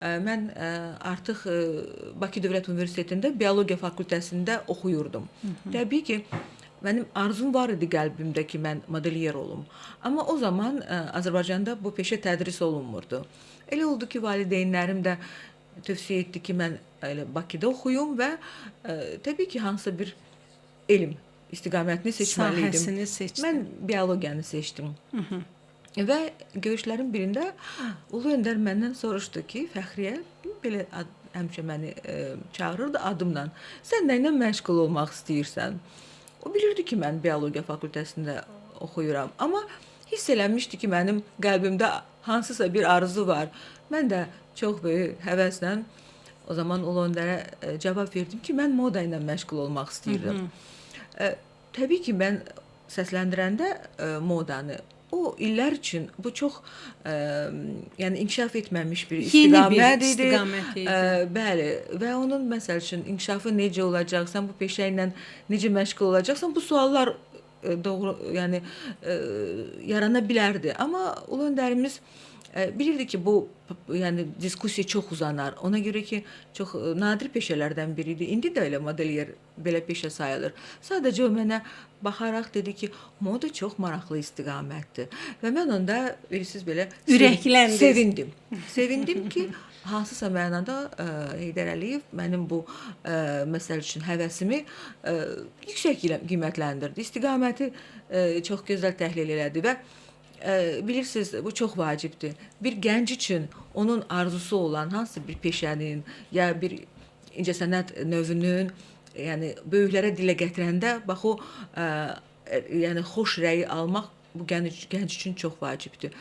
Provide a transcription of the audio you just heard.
Mən artıq Bakı Dövlət Universitetində biologiya fakültəsində oxuyurdum. Təbii ki, mənim arzum var idi qəlbimdə ki, mən modelyer olum. Amma o zaman Azərbaycanda bu peşə tədris olunmurdu. Elə oldu ki, valideynlərim də tövsiyə etdi ki, mən elə Bakıda oxuyum və təbii ki, hansısa bir elm istiqamətini seçməli idim. Sahəsini seçdin. Mən biologiyanı seçdim. Və görüşlərin birində Ulu Öndər məndən soruşdu ki, Fəxriyə, belə həmişə məni çağırırdı adımla. Sən nə ilə məşğul olmaq istəyirsən? O bilirdi ki, mən biologiya fakültəsində oxuyuram. Amma hiss eləmişdi ki, mənim qəlbimdə hansısa bir arzu var. Mən də çox böyük həvəslə o zaman Ulu Öndərə cavab verdim ki, mən moda ilə məşğul olmaq istəyirdim. Təbii ki, mən səsləndirəndə modanı, o illər üçün bu çox yəni inkişaf etməmiş bir istiqamət idi. istiqamət idi. Bəli, və onun məsəl üçün inkişafı necə olacaq, sən bu peşə ilə necə məşğul olacaqsan, bu suallar doğru, yəni yarana bilərdi. Amma Ulu Öndərimiz bilirdi ki, bu yəni diskussiya çox uzanar. Ona görə ki, çox nadir peşələrdən biridir. İndi də elə modelyer belə peşə sayılır. Sadəcə o mənə baxaraq dedi ki, moda çox maraqlı istiqamətdir. Və mən onda bilirsiniz belə Ürəkləndiniz. sevindim. Sevindim ki, hansısa mənada Heydər Əliyev mənim bu məsəl üçün həvəsimi yüksək qiymətləndirdi. İstiqaməti çox gözəl təhlil elədi və bilirsiniz, bu çox vacibdir. Bir gənc üçün onun arzusu olan hansısa bir peşənin, ya bir incəsənət növünün, yəni böyüklərə dilə gətirəndə bax o yəni xoş rəyi almaq bu gənc üçün çox vacibdir.